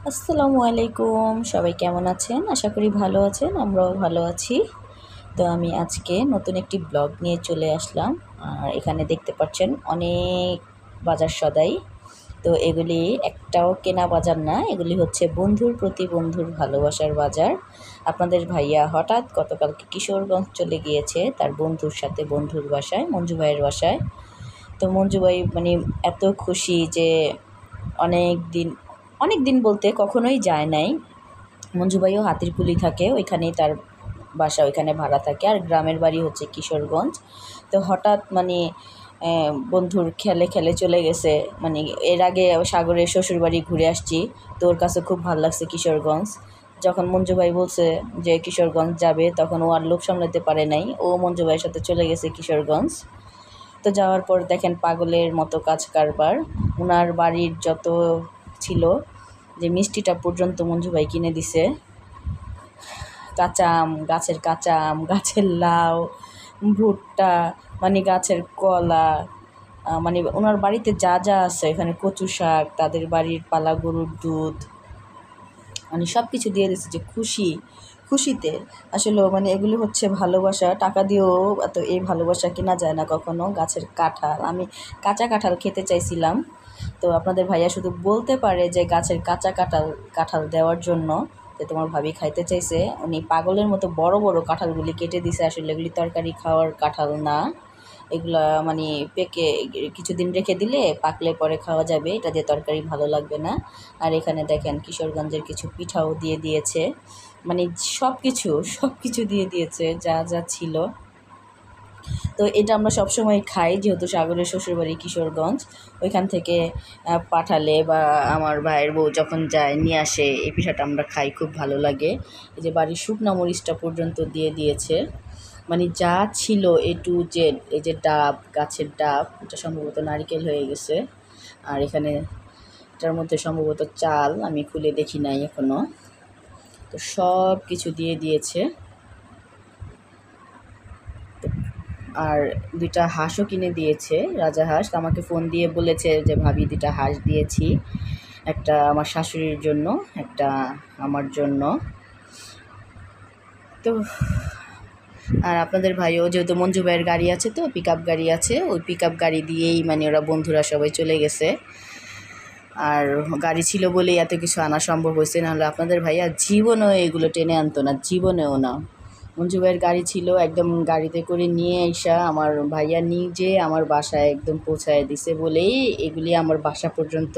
আসসালামু আলাইকুম, সবাই কেমন আছেন? আশা করি ভালো আছেন, আমরাও ভালো আছি। তো আমি আজকে নতুন একটি ব্লগ নিয়ে চলে আসলাম। আর এখানে দেখতে পাচ্ছেন অনেক বাজার সদাই। তো এগুলি একটাও কেনা বাজার না, এগুলি হচ্ছে বন্ধুর প্রতি বন্ধুর ভালোবাসার বাজার। আপনাদের ভাইয়া হঠাৎ গতকালকে কিশোরগঞ্জ চলে গিয়েছে তার বন্ধুর সাথে, বন্ধুর বাসায়, মঞ্জু ভাইয়ের বাসায়। তো মঞ্জু ভাই মানে এত খুশি যে অনেক দিন বলতে কখনোই যায় নাই। মঞ্জু ভাইও হাতিরপুলি থাকে, ওইখানেই তার বাসা, ওইখানে ভাড়া থাকে। আর গ্রামের বাড়ি হচ্ছে কিশোরগঞ্জ। তো হঠাৎ বন্ধুর খেলে খেলে চলে গেছে। মানে এর আগে সাগরের শ্বশুরবাড়ি ঘুরে আসছি, তো ওর কাছে খুব ভালো লাগছে কিশোরগঞ্জ। যখন মঞ্জু ভাই বলছে যে কিশোরগঞ্জ যাবে, তখন ও আর লোভ সামলাতে পারে নাই, ও মঞ্জু ভাইয়ের সাথে চলে গেছে কিশোরগঞ্জ। তো যাওয়ার পর দেখেন পাগলের মতো কাজ কারবার। ওনার বাড়ির যত ছিল, যে মিষ্টিটা পর্যন্ত মঞ্জু ভাই কিনে দিছে। কাঁচা আম, গাছের লাউ, ভুট্টা, মানে গাছের কলা, মানে ওনার বাড়িতে যা যা আছে, এখানে কচু শাক, তাদের বাড়ির পালা গরুর দুধ, মানে সব কিছু দিয়ে দিচ্ছে। যে খুশিতে আসলে মানে এগুলো হচ্ছে ভালোবাসা। টাকা দিয়েও এত এই ভালোবাসা কেনা যায় না কখনো। গাছের কাঁঠাল, আমি কাঁচা কাঁঠাল খেতে চাইছিলাম। তো আপনাদের ভাইয়া শুধু বলতে পারে যে গাছের কাঁচা কাঁঠাল দেওয়ার জন্য, যে তোমার ভাবি খাইতে চাইছে। উনি পাগলের মতো বড় বড় কাঁঠালগুলি কেটে দিছে। আসলে এগুলি তরকারি খাওয়ার কাঁঠাল না, এগুলা মানে পেকে কিছুদিন রেখে দিলে পাকলে পরে খাওয়া যাবে, এটা দিয়ে তরকারি ভালো লাগবে না। আর এখানে দেখেন কিশোরগঞ্জের কিছু পিঠাও দিয়ে দিয়েছে, মানে সব কিছু দিয়ে দিয়েছে যা যা ছিল। তো এটা আমরা সবসময় খাই, যেহেতু সাগরের শ্বশুরবাড়ি কিশোরগঞ্জ, ওইখান থেকে পাঠালে বা আমার ভাইয়ের বউ যখন যায় নিয়ে আসে, এই পিঠাটা আমরা খাই, খুব ভালো লাগে। এই যে বাড়ির শুকনা মরিচটা পর্যন্ত দিয়ে দিয়েছে, মানে যা ছিল এ টু জেড। এই যে ডাব, গাছের ডাব, এটা সম্ভবত নারিকেল হয়ে গেছে। আর এখানে এটার মধ্যে সম্ভবত চাল, আমি খুলে দেখি নাই এখনও। তো সব কিছু দিয়ে দিয়েছে। আর দুইটা হাঁসও কিনে দিয়েছে, রাজাহাঁস। আমাকে ফোন দিয়ে বলেছে যে ভাবি, দুইটা হাঁস দিয়েছি, একটা আমার শাশুড়ির জন্য, একটা আমার জন্য। তো আর আপনাদের ভাইও যেহেতু মঞ্জু ভাইয়ের গাড়ি আছে, তো পিক আপ গাড়ি আছে, ওই পিক আপ গাড়ি দিয়েই মানে ওরা বন্ধুরা সবাই চলে গেছে। আর গাড়ি ছিল বলেই এত কিছু আনা সম্ভব হয়েছে, নাহলে আপনাদের ভাইয়া জীবনেও এগুলো টেনে আনতো না, জীবনেও না। মঞ্জু ভাইয়ের গাড়ি ছিল, একদম গাড়িতে করে নিয়ে আইসা আমার ভাইয়া নিজে আমার বাসায় একদম পৌঁছায় দিছে বলেই এগুলি আমার বাসা পর্যন্ত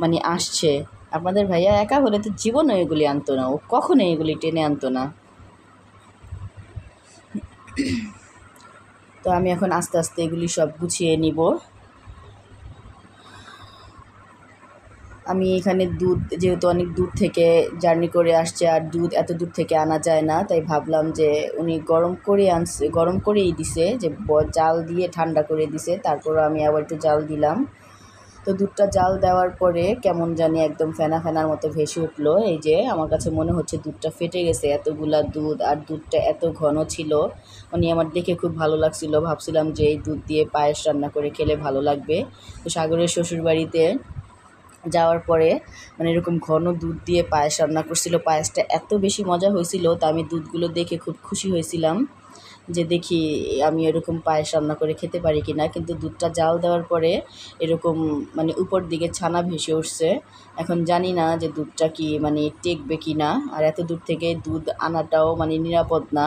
মানে আসছে। আপনাদের ভাইয়া একা হলে তো জীবনেও এগুলি আনতো না, ও কখনো এগুলি টেনে আনতো না। তো আমি এখন আস্তে আস্তে এগুলি সব গুছিয়ে নিব। আমি এখানে দুধ, যেহেতু অনেক দূর থেকে জার্নি করে আসছে, আর দুধ এত দূর থেকে আনা যায় না, তাই ভাবলাম যে উনি গরম করেই দিছে, যে জাল দিয়ে ঠান্ডা করে দিছে, তারপর আমি আবার একটু জাল দিলাম। তো দুধটা জাল দেওয়ার পরে কেমন জানি একদম ফেনা ফেনার মতো ভেসে উঠলো। এই যে আমার কাছে মনে হচ্ছে দুধটা ফেটে গেছে, এতগুলা দুধ, আর দুধটা এত ঘন ছিল। উনি আমার দেখে খুব ভালো লাগছিল, ভাবছিলাম যে এই দুধ দিয়ে পায়েস রান্না করে খেলে ভালো লাগবে। তো সাগরের শ্বশুরবাড়িতে যাওয়ার পরে মানে এরকম ঘন দুধ দিয়ে পায়েস রান্না করছিল, পায়েসটা এত বেশি মজা হয়েছিল। তা আমি দুধগুলো দেখে খুব খুশি হয়েছিলাম, যে দেখি আমি এরকম পায়েস রান্না করে খেতে পারি কি না। কিন্তু দুধটা জাল দেওয়ার পরে এরকম মানে উপর দিকে ছানা ভেসে উঠছে। এখন জানি না যে দুধটা কি মানে টেকবে কি না। আর এত দূর থেকে দুধ আনাটাও মানে নিরাপদ না,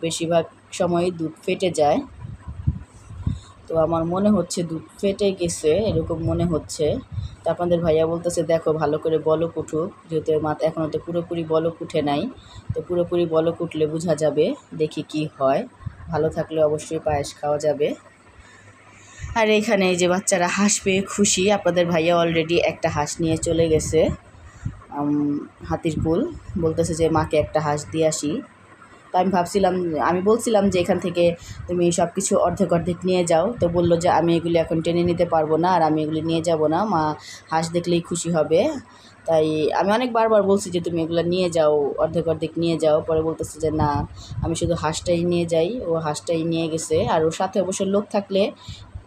বেশিরভাগ সময়ই দুধ ফেটে যায়। তো আমার মনে হচ্ছে দুধ ফেটে গেছে, এরকম মনে হচ্ছে। তো আপনাদের ভাইয়া বলতেছে দেখো ভালো করে বলক উঠুক, যেহেতু মাথা এখনও তো পুরোপুরি বলক উঠে নাই। তো পুরোপুরি বলক উঠলে বোঝা যাবে, দেখি কি হয়। ভালো থাকলে অবশ্যই পায়েস খাওয়া যাবে। আর এইখানে এই যে বাচ্চারা হাঁস পেয়ে খুশি। আপনাদের ভাইয়া অলরেডি একটা হাঁস নিয়ে চলে গেছে হাতিরপুল, বলতেছে যে মাকে একটা হাঁস দিয়ে আসি। তো আমি বলছিলাম যে এখান থেকে তুমি সব কিছু অর্ধেক অর্ধেক নিয়ে যাও। তো বললো যে আমি এগুলি এখন টেনে নিতে পারবো না, আর আমি এগুলি নিয়ে যাব না, মা হাঁস দেখলেই খুশি হবে। তাই আমি অনেক বারবার বলছি যে তুমি এগুলো নিয়ে যাও, অর্ধেক অর্ধেক নিয়ে যাও। পরে বলতেছে যে না, আমি শুধু হাঁসটাই নিয়ে যাই। ও হাঁসটাই নিয়ে গেছে, আর ওর সাথে অবশ্য লোক থাকলে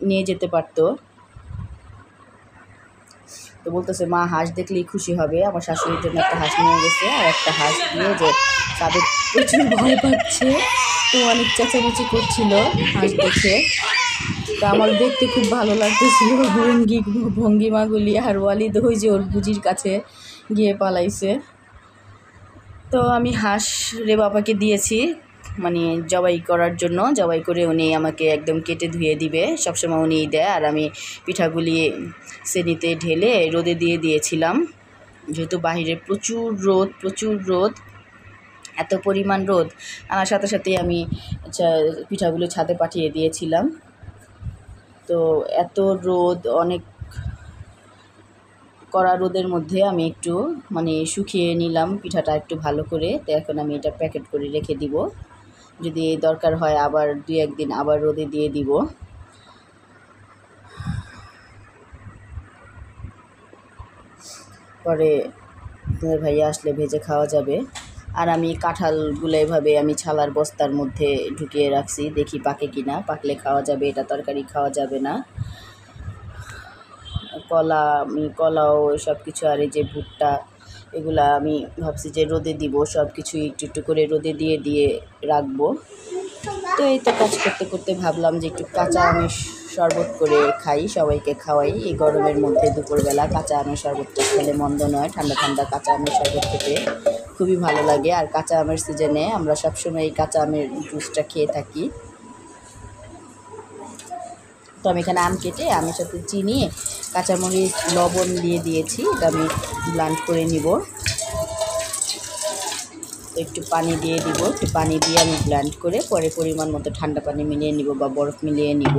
নিয়ে যেতে পারতো। তো বলতেছে মা হাঁস দেখলেই খুশি হবে। আমার শাশুড়ির জন্য একটা হাঁস নিয়ে গেছে, আর একটা হাঁস দিয়ে যে তাদের প্রচুর ভয় পাচ্ছে, তো অনেক চেঁচামেচি করছিল হাঁস দেখে। তো আমার দেখতে খুব ভালো লাগতেছিল ভঙ্গিমাগুলি। আর ওয়ালিদ ওই যে ওর বুজির কাছে গিয়ে পালাইছে। তো আমি হাঁস রে বাবাকে দিয়েছি, মানে জবাই করার জন্য। জবাই করে উনি আমাকে একদম কেটে ধুয়ে দিবে, সবসময় উনিই দেয়। আর আমি পিঠাগুলি সেনিতে ঢেলে রোদে দিয়ে দিয়েছিলাম, যেহেতু বাহিরে প্রচুর রোদ, এত পরিমাণ রোদ আনার সাথে সাথেই আমি পিঠাগুলো ছাদে পাঠিয়ে দিয়েছিলাম। তো এত রোদ, অনেক কড়া রোদের মধ্যে আমি একটু মানে শুকিয়ে নিলাম পিঠাটা একটু ভালো করে। তো এখন আমি এটা প্যাকেট করে রেখে দিব, যদি দরকার হয় আবার 2-1 দিন আবার রোদে দিয়ে দিব। পরে তোমাদের ভাইয়া আসলে ভেজে খাওয়া যাবে। আর আমি কাঁঠালগুলো এভাবে আমি ছালার বস্তার মধ্যে ঢুকিয়ে রাখছি, দেখি পাকে কিনা। পাকলে খাওয়া যাবে, এটা তরকারি খাওয়া যাবে না। কলাও সব কিছু, আর এই যে ভুট্টা, এগুলা আমি ভাবছি যে রোদে দিব, সব কিছু একটু করে রোদে দিয়ে রাখবো। তো এই তো কাজ করতে করতে ভাবলাম যে একটু কাঁচা আমের শরবত করে খাই, সবাইকে খাওয়াই। এই গরমের মধ্যে দুপুরবেলা কাঁচা আমের শরবতটা খেলে মন্দ নয়। ঠান্ডা ঠান্ডা কাঁচা আমের শরবত খেতে খুবই ভালো লাগে। আর কাঁচা আমের সিজনে আমরা সবসময় এই কাঁচা আমের জুসটা খেয়ে থাকি। তো আমি এখানে আম কেটে আমের সাথে চিনি, কাঁচামরিচ, লবণ দিয়ে দিয়েছি। এটা আমি ব্লেন্ড করে নিব। একটু পানি দিয়ে দিব, একটু পানি দিয়ে আমি ব্লেন্ড করে পরে পরিমাণ মতো ঠান্ডা পানি মিলিয়ে নিব বা বরফ মিলিয়ে নিব।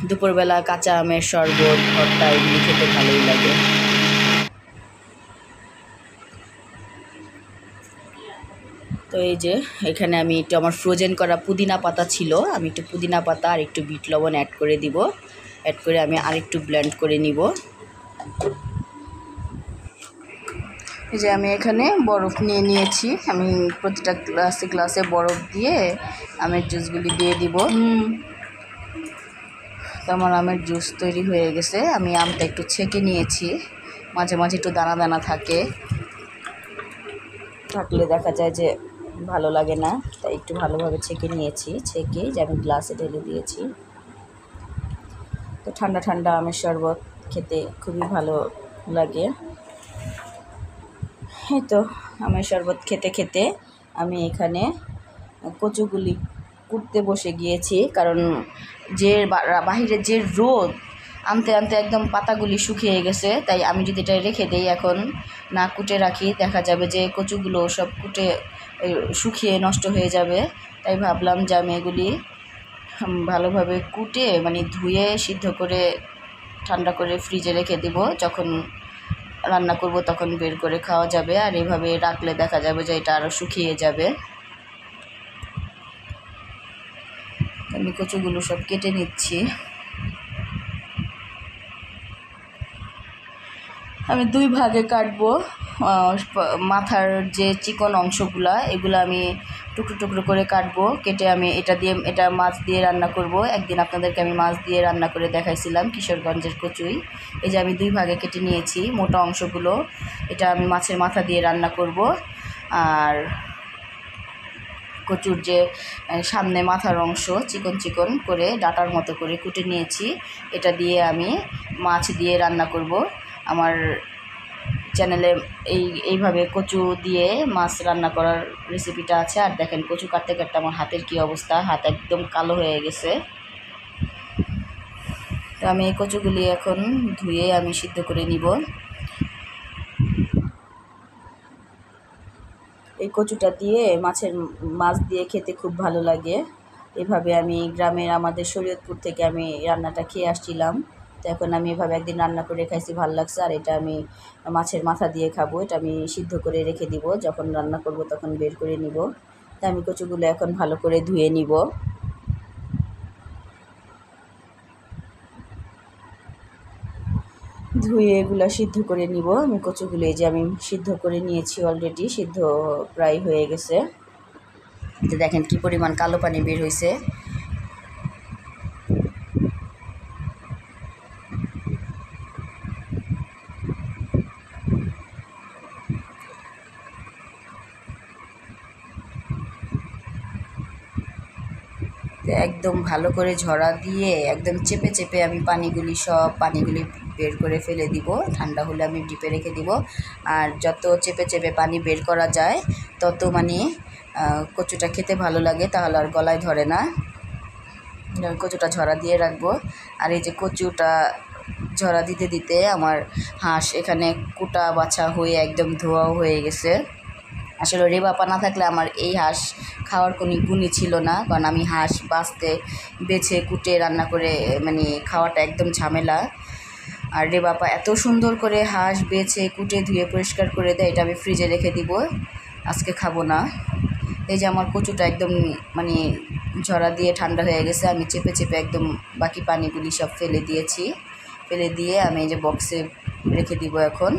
দুপুরবেলা কাঁচা আমের শরবত, ভর্তা এগুলি খেতে ভালোই লাগে। তো এই যে এখানে আমি একটু আমার ফ্রোজেন করা পুদিনা পাতা ছিল, আমি একটু পুদিনা পাতা আর একটু বিট লবণ অ্যাড করে দিব। অ্যাড করে আমি আরেকটু ব্লেন্ড করে নিব। এই যে আমি এখানে বরফ নিয়ে নিয়েছি, আমি প্রতিটা গ্লাসে বরফ দিয়ে আমের জুসগুলি দিয়ে দিব। তো আমার আমের জুস তৈরি হয়ে গেছে। আমি আমটা একটু ছেঁকে নিয়েছি, মাঝে মাঝে একটু দানা দানা থাকলে দেখা যায় যে ভালো লাগে না, তাই একটু ভালোভাবে ছেঁকে নিয়েছি। ছেঁকে যে আমি গ্লাসে ঢেলে দিয়েছি। তো ঠান্ডা ঠান্ডা আমের শরবত খেতে খুবই ভালো লাগে। এই তো আমের শরবত খেতে খেতে আমি এখানে কচুগুলি কুটতে বসে গিয়েছি, কারণ যে বাহিরে যে রোদ, আনতে আনতে একদম পাতাগুলি শুকিয়ে গেছে। তাই আমি যদি এটা রেখে দিই, এখন না কুটে রাখি, দেখা যাবে যে কচুগুলো সব কুটে শুকিয়ে নষ্ট হয়ে যাবে। তাই ভাবলাম যে আমি এগুলি ভালোভাবে কুটে মানে ধুয়ে সিদ্ধ করে ঠান্ডা করে ফ্রিজে রেখে দিব, যখন রান্না করব তখন বের করে খাওয়া যাবে। আর এভাবে রাখলে দেখা যাবে যে এটা আরও শুকিয়ে যাবে। আমি কচুগুলো সব কেটে নিচ্ছি। আমি 2 ভাগে কাটবো। মাথার যে চিকন অংশগুলা, এগুলো আমি টুকরো টুকরো করে কাটবো। কেটে আমি এটা মাছ দিয়ে রান্না করব। একদিন আপনাদেরকে আমি মাছ দিয়ে রান্না করে দেখাইছিলাম, কিশোরগঞ্জের কচুই। এই যে আমি 2 ভাগে কেটে নিয়েছি মোটা অংশগুলো। এটা আমি মাছের মাথা দিয়ে রান্না করব। আর কচুর যে সামনে মাথার অংশ চিকন চিকন করে ডাটার মতো করে কুটে নিয়েছি, এটা দিয়ে আমি মাছ দিয়ে রান্না করব। আমার চ্যানেলে এইভাবে কচু দিয়ে মাছ রান্না করার রেসিপিটা আছে। আর দেখেন কচু কাটতে কাটতে আমার হাতের কী অবস্থা, হাত একদম কালো হয়ে গেছে। তো আমি এই কচুগুলি এখন ধুয়ে আমি সিদ্ধ করে নিব। এই কচুটা দিয়ে মাছ দিয়ে খেতে খুব ভালো লাগে। এভাবে আমি গ্রামের আমাদের শরীয়তপুর থেকে আমি রান্নাটা খেয়ে আসছিলাম। তো এখন আমি এভাবে একদিন রান্না করে খাইছি, ভালো লাগছে। আর এটা আমি মাছের মাথা দিয়ে খাবো। এটা আমি সিদ্ধ করে রেখে দিব, যখন রান্না করব তখন বের করে নিব। তো আমি কচুগুলো এখন ভালো করে ধুয়ে নিব। ধুয়ে এগুলো সিদ্ধ করে নিব। আমি কচুগুলো এই যে আমি সিদ্ধ করে নিয়েছি, অলরেডি সিদ্ধ প্রায় হয়ে গেছে। তো দেখেন কি পরিমাণ কালো পানি বের হয়েছে। একদম ভালো করে ঝরা দিয়ে একদম চেপে চেপে আমি সব পানিগুলি বের করে ফেলে দিব। ঠান্ডা হলে আমি ডিপে রেখে দিব। আর যত চেপে চেপে পানি বের করা যায় তত মানে কচুটা খেতে ভালো লাগে, তাহলে আর গলায় ধরে না। কচুটা ঝরা দিয়ে রাখবো। আর এই যে কচুটা ঝরা দিতে দিতে আমার হাঁস এখানে কুটা বাছা হয়ে একদম ধোয়াও হয়ে গেছে। আসলে রেবাপা না থাকলে আমার এই হাঁস খাওয়ার কোনো গুণই ছিল না, কারণ আমি হাঁস বেছে কুটে রান্না করে মানে খাওয়াটা একদম ঝামেলা। আর রেবাপা এত সুন্দর করে হাঁস বেছে কুটে ধুয়ে পরিষ্কার করে দেয়, এটা আমি ফ্রিজে রেখে দিব, আজকে খাবো না। এই যে আমার কচুটা একদম মানে ঝরা দিয়ে ঠান্ডা হয়ে গেছে, আমি চেপে চেপে একদম বাকি পানিগুলি সব ফেলে দিয়েছি। ফেলে দিয়ে আমি এই যে বক্সে রেখে দিব। এখন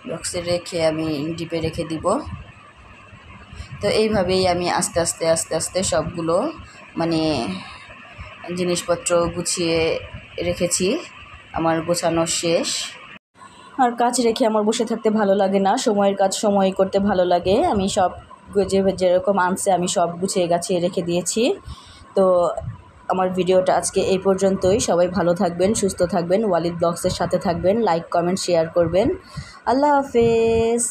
বক্সে রেখে আমি ডিপে রেখে দিব। তো এইভাবেই আমি আস্তে আস্তে আস্তে আস্তে সবগুলো মানে জিনিসপত্র গুছিয়ে রেখেছি। আমার গোছানো শেষ। আর কাজ রেখে আমার বসে থাকতে ভালো লাগে না, সময়ের কাজ সময় করতে ভালো লাগে। আমি সব যেরকম আনছে আমি সব গুছিয়ে গাছিয়ে রেখে দিয়েছি। তো আমার ভিডিওটা আজকে এই পর্যন্তই। সবাই ভালো থাকবেন, সুস্থ থাকবেন, ওয়ালিদ ব্লগসের সাথে থাকবেন, লাইক কমেন্ট শেয়ার করবেন। আল্লাহ হাফেজ।